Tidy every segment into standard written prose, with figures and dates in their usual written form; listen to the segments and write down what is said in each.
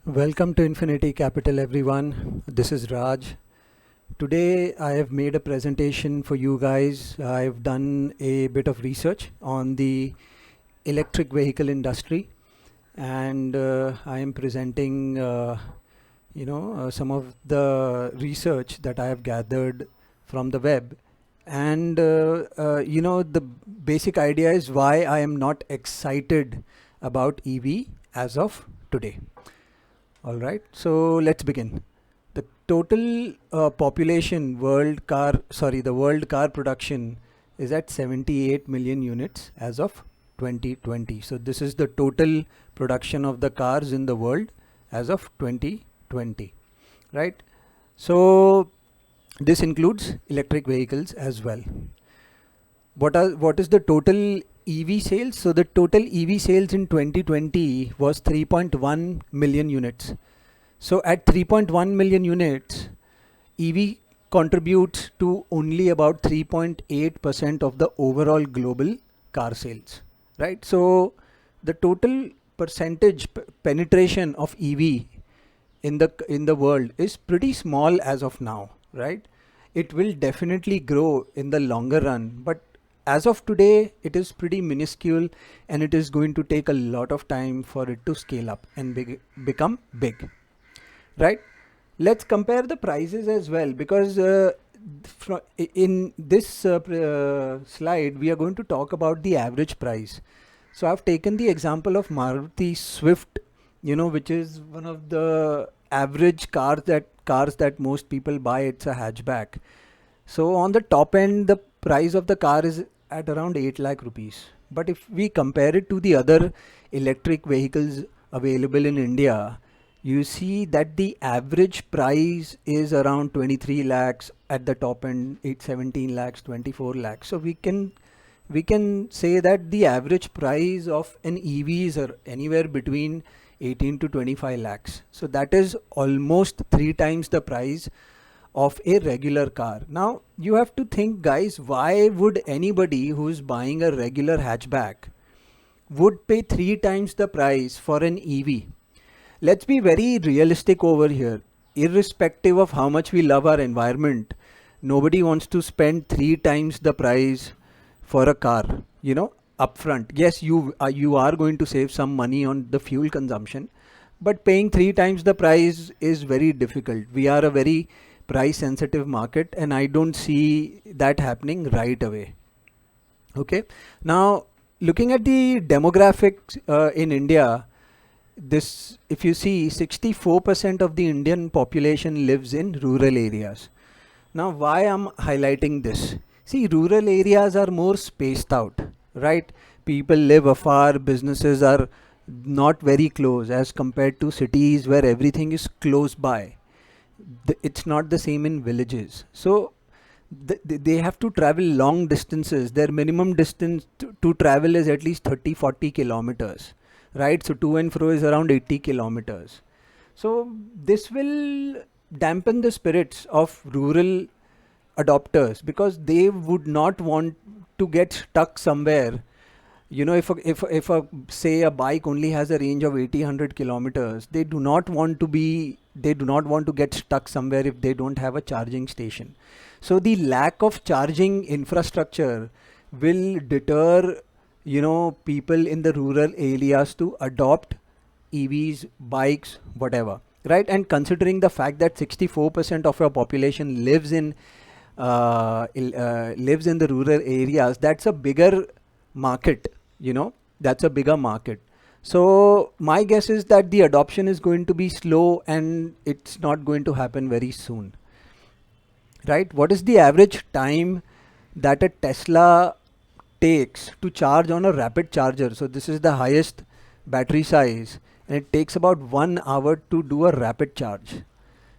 Welcome to Infinity Capital, everyone. This is Raj. Today, I have made a presentation for you guys. I've done a bit of research on the electric vehicle industry, and I am presenting, some of the research that I have gathered from the web. And the basic idea is why I am not excited about EV as of today. All right, so let's begin. The total the world car production is at 78 million units as of 2020. So this is the total production of the cars in the world as of 2020, right? So this includes electric vehicles as well. What is the total EV sales? So the total EV sales in 2020 was 3.1 million units. So at 3.1 million units, EV contributes to only about 3.8% of the overall global car sales, right? So the total percentage penetration of EV in the world is pretty small as of now, right? It will definitely grow in the longer run, but as of today, it is pretty minuscule, and it is going to take a lot of time for it to scale up and become big, right? Let's compare the prices as well, because in this slide, we are going to talk about the average price. So I've taken the example of Maruti Swift, which is one of the average cars that most people buy. It's a hatchback. So on the top end, the price of the car is at around 8 lakh rupees. But if we compare it to the other electric vehicles available in India, you see that the average price is around 23 lakhs at the top end, 17 lakhs, 24 lakhs. So we can say that the average price of an EV is anywhere between 18 to 25 lakhs. So that is almost 3 times the price of a regular car. Now you have to think, guys, why would anybody who's buying a regular hatchback would pay 3 times the price for an EV? Let's be very realistic over here. Irrespective of how much we love our environment, nobody wants to spend 3 times the price for a car, upfront. Yes, you are going to save some money on the fuel consumption, but paying 3 times the price is very difficult. We are a very price sensitive market, and I don't see that happening right away. Okay, now looking at the demographics in India, if you see, 64% of the Indian population lives in rural areas. Now why I'm highlighting this? See, rural areas are more spaced out, right? People live afar, businesses are not very close as compared to cities where everything is close by. It's not the same in villages. So they have to travel long distances. Their minimum distance to travel is at least 30-40 kilometers, right? So to and fro is around 80 kilometers. So this will dampen the spirits of rural adopters, because they would not want to get stuck somewhere. If say a bike only has a range of 80-100 kilometers, they do not want to get stuck somewhere if they don't have a charging station. So the lack of charging infrastructure will deter people in the rural areas to adopt EVs, bikes, whatever, right? And considering the fact that 64% of your population lives in the rural areas, that's a bigger market. That's a bigger market. So my guess is that the adoption is going to be slow, and it's not going to happen very soon, right? What is the average time that a Tesla takes to charge on a rapid charger? So this is the highest battery size, and it takes about 1 hour to do a rapid charge.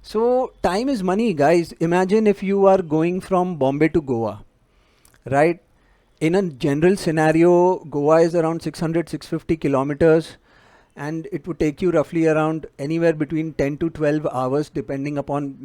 So time is money, guys. Imagine if you are going from Bombay to Goa, right? In a general scenario, Goa is around 600-650 kilometers, and it would take you roughly around anywhere between 10 to 12 hours, depending upon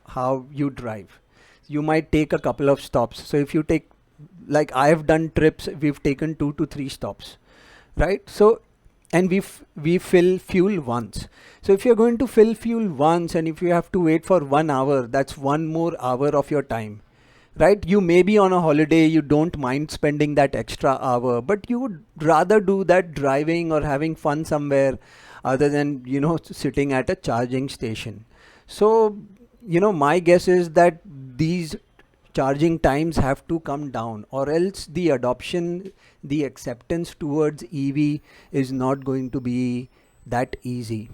how you drive. You might take a couple of stops. So if you take, like I have done trips, we've taken 2 to 3 stops, right? So and we fill fuel once. So if you're going to fill fuel once and if you have to wait for 1 hour, that's one more hour of your time, right? You may be on a holiday, you don't mind spending that extra hour, but you would rather do that driving or having fun somewhere other than, sitting at a charging station. So, my guess is that these charging times have to come down, or else the adoption, the acceptance towards EV is not going to be that easy.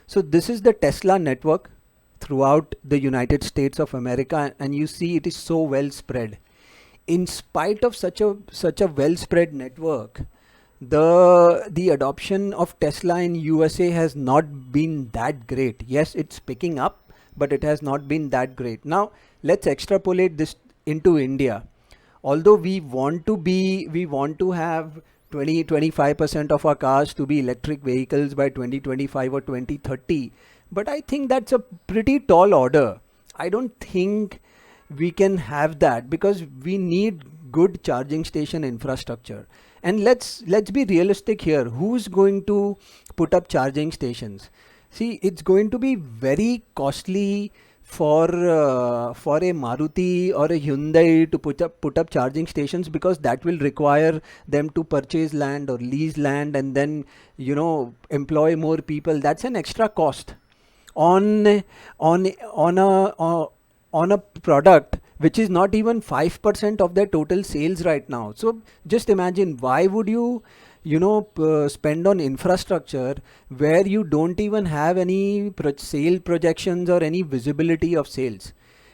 So this is the Tesla network throughout the United States of America, and you see it is so well spread. In spite of such a well spread network, the adoption of Tesla in USA has not been that great. Yes, it's picking up, but it has not been that great. Now let's extrapolate this into India. Although we want to have 20-25% of our cars to be electric vehicles by 2025 or 2030, but I think that's a pretty tall order. I don't think we can have that, because we need good charging station infrastructure. And let's be realistic here. Who's going to put up charging stations? See, it's going to be very costly for a Maruti or a Hyundai to put up charging stations, because that will require them to purchase land or lease land and then employ more people. That's an extra cost on a product which is not even 5% of their total sales right now. So just imagine, why would you spend on infrastructure where you don't even have any sale projections or any visibility of sales?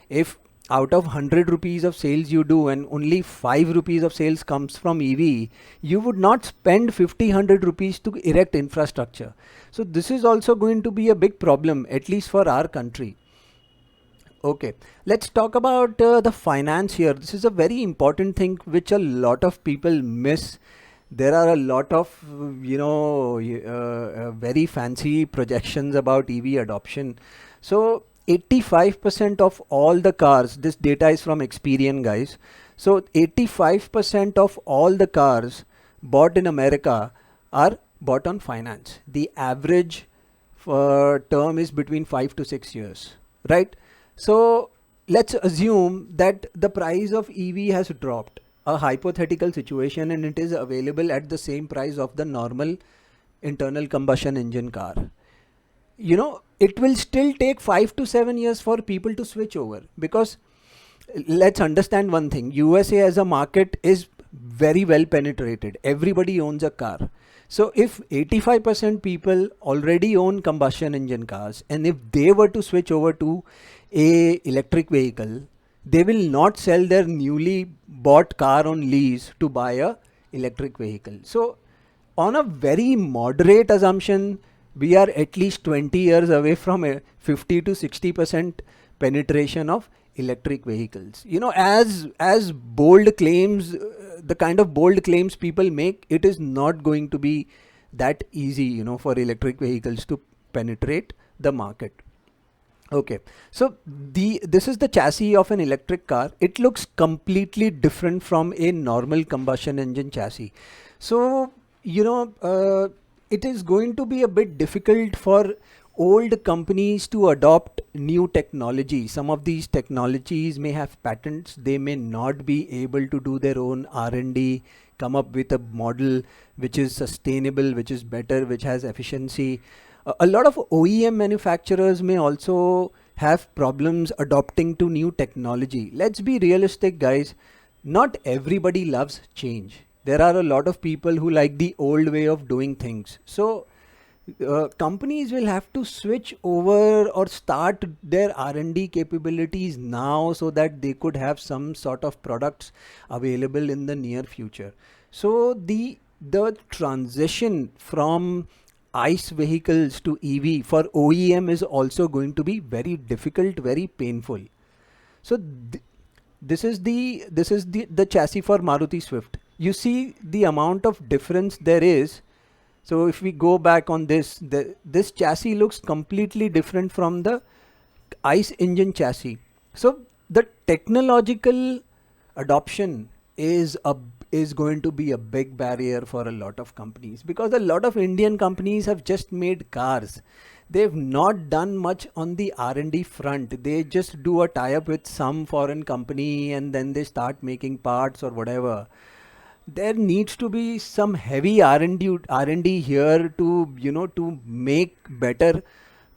If out of 100 rupees of sales you do and only 5 rupees of sales comes from EV, you would not spend 50-100 rupees to erect infrastructure. So this is also going to be a big problem, at least for our country. Okay, let's talk about the finance here. This is a very important thing which a lot of people miss. There are a lot of very fancy projections about EV adoption. So 85% of all the cars, this data is from Experian, guys. So 85% of all the cars bought in America are bought on finance. The average term is between 5 to 6 years, right? So let's assume that the price of EV has dropped, a hypothetical situation, and it is available at the same price of the normal internal combustion engine car. It will still take 5 to 7 years for people to switch over, because let's understand one thing. USA as a market is very well penetrated. Everybody owns a car. So if 85% people already own combustion engine cars, and if they were to switch over to a electric vehicle, they will not sell their newly bought car on lease to buy a electric vehicle. So on a very moderate assumption, we are at least 20 years away from a 50 to 60% penetration of electric vehicles. As bold claims, the kind of bold claims people make, it is not going to be that easy, for electric vehicles to penetrate the market. Okay, so this is the chassis of an electric car. It looks completely different from a normal combustion engine chassis. So it is going to be a bit difficult for old companies to adopt new technology. Some of these technologies may have patents. They may not be able to do their own R&D, come up with a model which is sustainable, which is better, which has efficiency. A lot of OEM manufacturers may also have problems adopting to new technology. Let's be realistic, guys. Not everybody loves change. There are a lot of people who like the old way of doing things. So companies will have to switch over or start their R&D capabilities now, so that they could have some sort of products available in the near future. So the transition from ICE vehicles to EV for OEM is also going to be very difficult, very painful. So this is the chassis for Maruti Swift. You see the amount of difference there is. So if we go back on this, this chassis looks completely different from the ICE engine chassis. So the technological adoption is is going to be a big barrier for a lot of companies, because a lot of Indian companies have just made cars. They've not done much on the R&D front. They just do a tie-up with some foreign company and then they start making parts or whatever. There needs to be some heavy R&D here to, to make better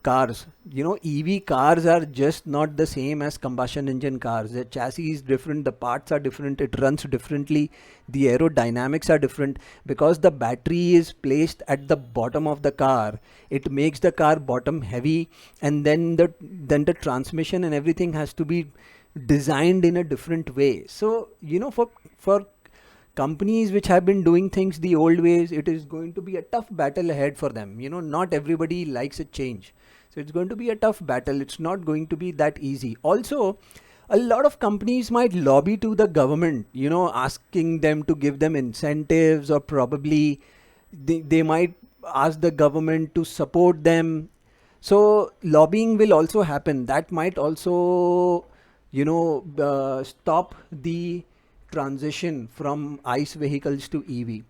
cars. EV cars are just not the same as combustion engine cars. The chassis is different, the parts are different, it runs differently, the aerodynamics are different. Because the battery is placed at the bottom of the car, it makes the car bottom heavy, and then the transmission and everything has to be designed in a different way. So for companies which have been doing things the old ways, it is going to be a tough battle ahead for them. Not everybody likes a change. So it's going to be a tough battle. It's not going to be that easy. Also, a lot of companies might lobby to the government, asking them to give them incentives, or probably they might ask the government to support them. So lobbying will also happen. That might also, stop the transition from ICE vehicles to EV.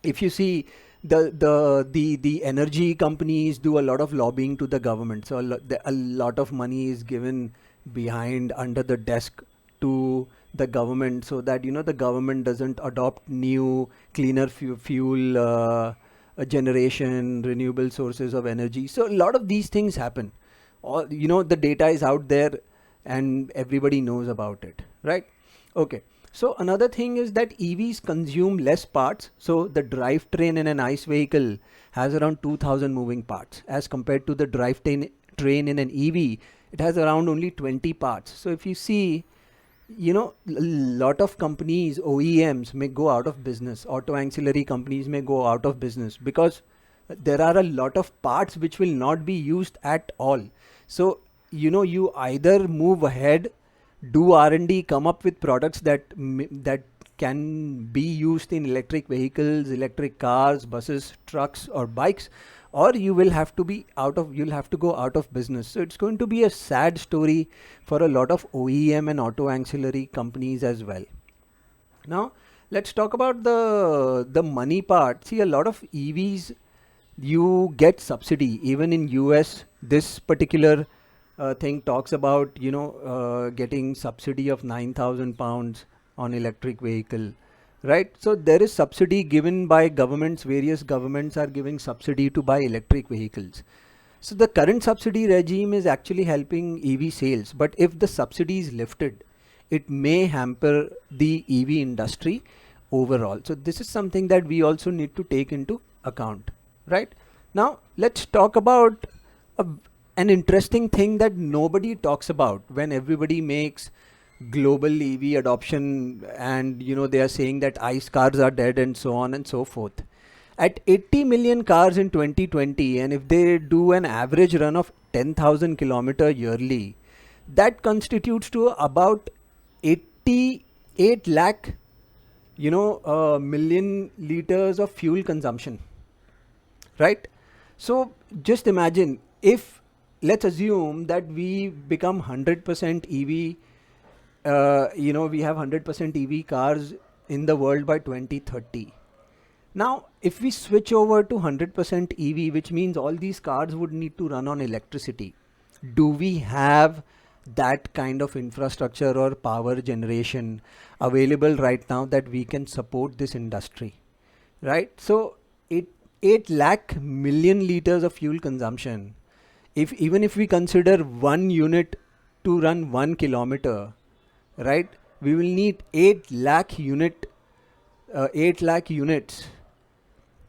If you see, the energy companies do a lot of lobbying to the government. So a lot of money is given behind under the desk to the government, so that the government doesn't adopt new cleaner fuel generation, renewable sources of energy. So a lot of these things happen. All the data is out there and everybody knows about it, right? Okay. So another thing is that EVs consume less parts. So the drivetrain in an ICE vehicle has around 2000 moving parts, as compared to the drivetrain in an EV, it has around only 20 parts. So if you see, a lot of companies, OEMs, may go out of business. Auto ancillary companies may go out of business because there are a lot of parts which will not be used at all. So, you either move ahead, do R&D, come up with products that can be used in electric vehicles, electric cars, buses, trucks, or bikes, or you'll have to go out of business. So it's going to be a sad story for a lot of OEM and auto ancillary companies as well. Now let's talk about the money part. See, a lot of EVs, you get subsidy. Even in US, this particular thing talks about getting subsidy of £9,000 on electric vehicle, right? So there is subsidy given by governments. Various governments are giving subsidy to buy electric vehicles. So the current subsidy regime is actually helping EV sales, but if the subsidy is lifted, it may hamper the EV industry overall. So this is something that we also need to take into account, right? Now let's talk about an interesting thing that nobody talks about when everybody makes global EV adoption, and they are saying that ICE cars are dead and so on and so forth. At 80 million cars in 2020, and if they do an average run of 10,000 kilometer yearly, that constitutes to about 88 lakh million liters of fuel consumption, right? So just imagine, if let's assume that we become 100% EV, we have 100% EV cars in the world by 2030. Now, if we switch over to 100% EV, which means all these cars would need to run on electricity, do we have that kind of infrastructure or power generation available right now that we can support this industry, right? So 8 lakh million liters of fuel consumption. Even if we consider 1 unit to run 1 kilometer, right, we will need 8 lakh units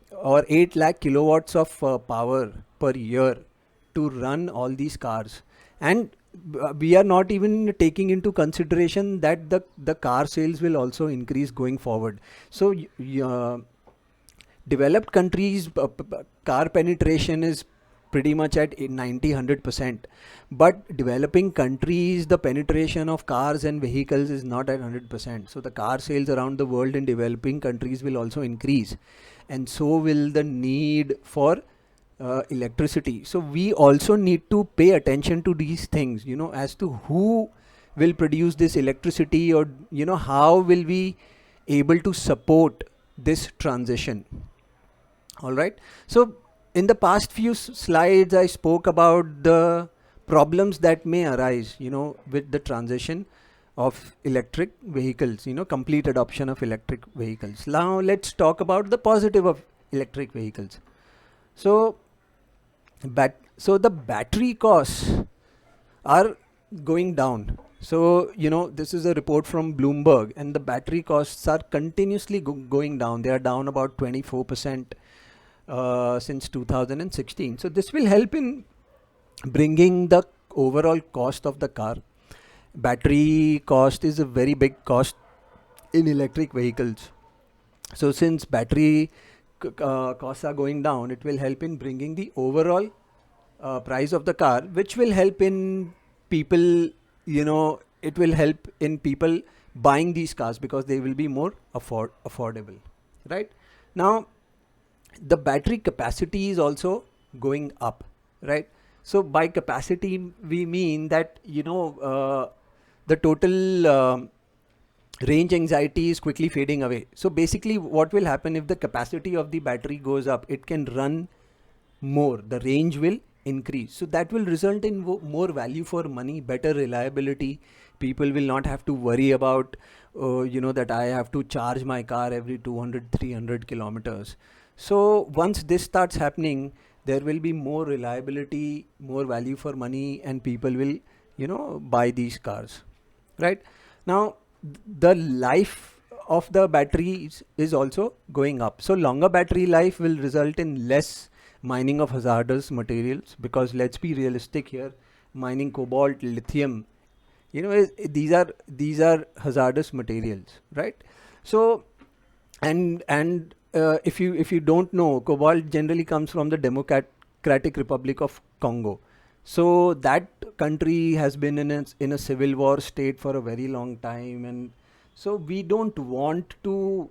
or 8 lakh kilowatts of power per year to run all these cars. And we are not even taking into consideration that the car sales will also increase going forward. So developed countries car penetration is pretty much at 90-100%, but developing countries, the penetration of cars and vehicles is not at 100%. So the car sales around the world in developing countries will also increase, and so will the need for electricity. So we also need to pay attention to these things, as to who will produce this electricity, or how will we able to support this transition. All right. So in the past few slides, I spoke about the problems that may arise, with the transition of electric vehicles, complete adoption of electric vehicles. Now let's talk about the positive of electric vehicles. So the battery costs are going down. So, this is a report from Bloomberg, and the battery costs are continuously going down. They are down about 24% since 2016. So this will help in bringing the overall cost of the car. Battery cost is a very big cost in electric vehicles. So since battery costs are going down, it will help in bringing the overall price of the car, which will help in people, it will help in people buying these cars because they will be more affordable, right? Now, the battery capacity is also going up, right? So by capacity, we mean that, the total range anxiety is quickly fading away. So basically what will happen if the capacity of the battery goes up, it can run more, the range will increase. So that will result in more value for money, better reliability. People will not have to worry about, that I have to charge my car every 200, 300 kilometers. So once this starts happening, there will be more reliability, more value for money, and people will, buy these cars, right? Now, the life of the batteries is also going up. So longer battery life will result in less mining of hazardous materials, because let's be realistic here, mining cobalt, lithium, these are hazardous materials, right? So and if you don't know, cobalt generally comes from the Democratic Republic of Congo. So that country has been in a civil war state for a very long time, and so we don't want to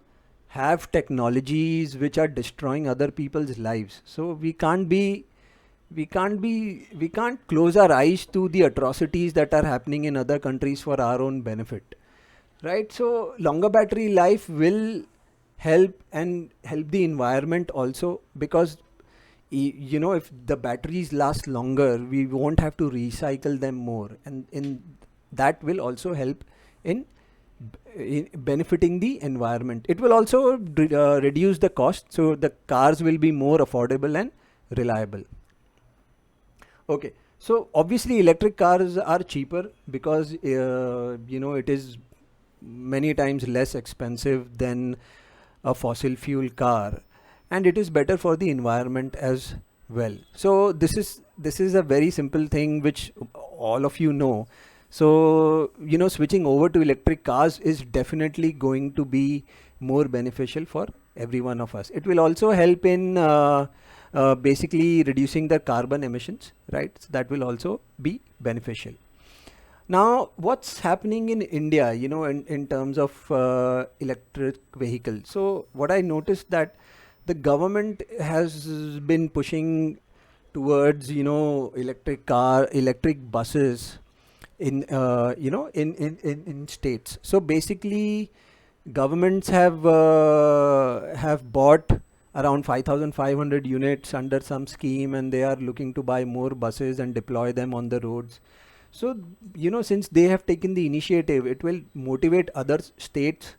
have technologies which are destroying other people's lives. So we can't close our eyes to the atrocities that are happening in other countries for our own benefit, right? So longer battery life will help the environment also, because if the batteries last longer, we won't have to recycle them more, and that will also help in benefiting the environment. It will also reduce the cost, so the cars will be more affordable and reliable. Okay, so obviously electric cars are cheaper because it is many times less expensive than a fossil fuel car, and it is better for the environment as well. So this is a very simple thing which all of you know. So switching over to electric cars is definitely going to be more beneficial for every one of us. It will also help in basically reducing the carbon emissions, right? So that will also be beneficial. Now, what's happening in India, in terms of electric vehicles? So what I noticed that the government has been pushing towards, electric buses in states. So basically, governments have bought around 5,500 units under some scheme, and they are looking to buy more buses and deploy them on the roads. So, since they have taken the initiative, it will motivate other states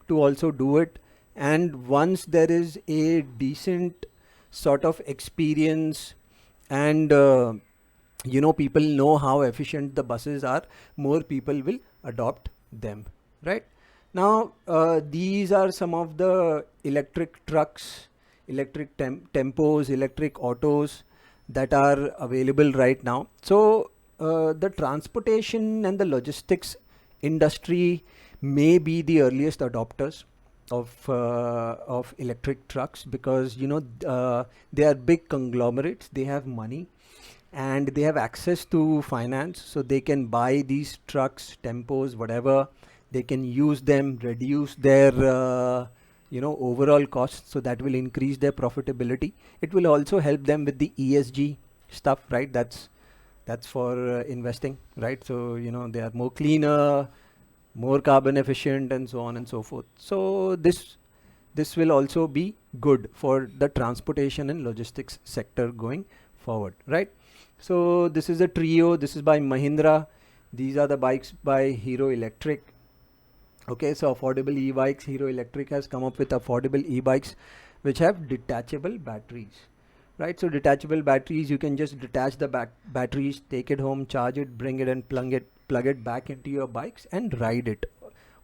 to also do it. And once there is a decent sort of experience and, people know how efficient the buses are, more people will adopt them, right? Now, these are some of the electric trucks, electric tempos, electric autos that are available right now. So, the transportation and the logistics industry may be the earliest adopters of electric trucks, because they are big conglomerates, they have money and they have access to finance, so they can buy these trucks, tempos, whatever. They can use them, reduce their overall costs, so that will increase their profitability. It will also help them with the ESG stuff, right? That's for investing, right? So they are more cleaner, more carbon efficient, and so on and so forth. So this will also be good for the transportation and logistics sector going forward, right? So this is a Trio. This is by Mahindra. These are the bikes by Hero Electric. Okay, so affordable e-bikes. Hero Electric has come up with affordable e-bikes which have detachable batteries, right? So detachable batteries, you can just detach the batteries, take it home, charge it, bring it and plug it back into your bikes and ride it.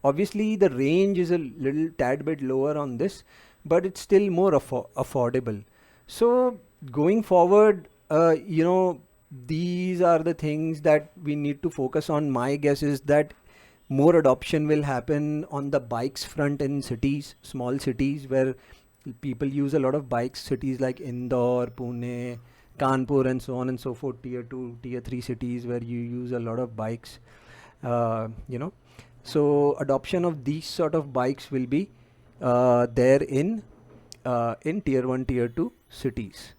Obviously the range is a little tad bit lower on this, but it's still more affordable. So going forward, these are the things that we need to focus on. My guess is that more adoption will happen on the bikes front in cities, small cities where people use a lot of bikes, cities like Indore, Pune, Kanpur, and so on and so forth, tier 2, tier 3 cities where you use a lot of bikes. uh, you know so adoption of these sort of bikes will be there in tier 1, tier 2 cities,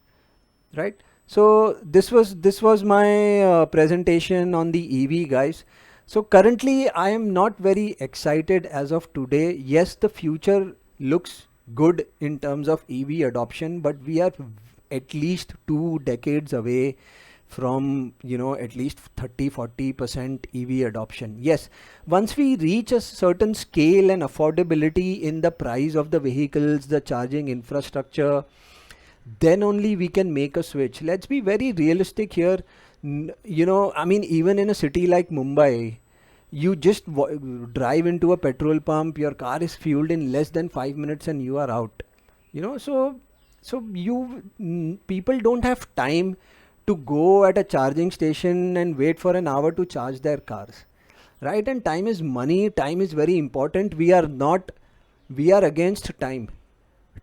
right? So this was my presentation on the EV, guys. So currently I am not very excited as of today. Yes, the future looks good in terms of EV adoption, but we are at least 2 decades away from at least 30-40% EV adoption. Yes, once we reach a certain scale and affordability in the price of the vehicles, the charging infrastructure, then only we can make a switch. Let's be very realistic here. I mean, even in a city like Mumbai, you just drive into a petrol pump, your car is fueled in less than 5 minutes and you are out. So people don't have time to go at a charging station and wait for an hour to charge their cars, right? And time is money. Time is very important. We are against time.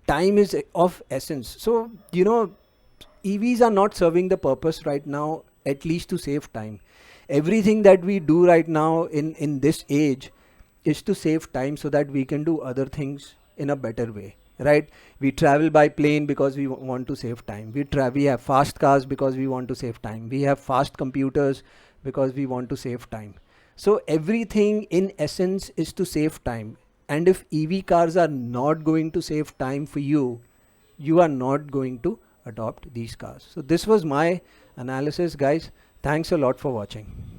Time is of essence. So EVs are not serving the purpose right now, at least to save time. Everything that we do right now in this age is to save time so that we can do other things in a better way, right? We travel by plane because we want to save time. We have fast cars because we want to save time. We have fast computers because we want to save time. So everything in essence is to save time. And if EV cars are not going to save time for you, you are not going to adopt these cars. So this was my analysis, guys. Thanks a lot for watching.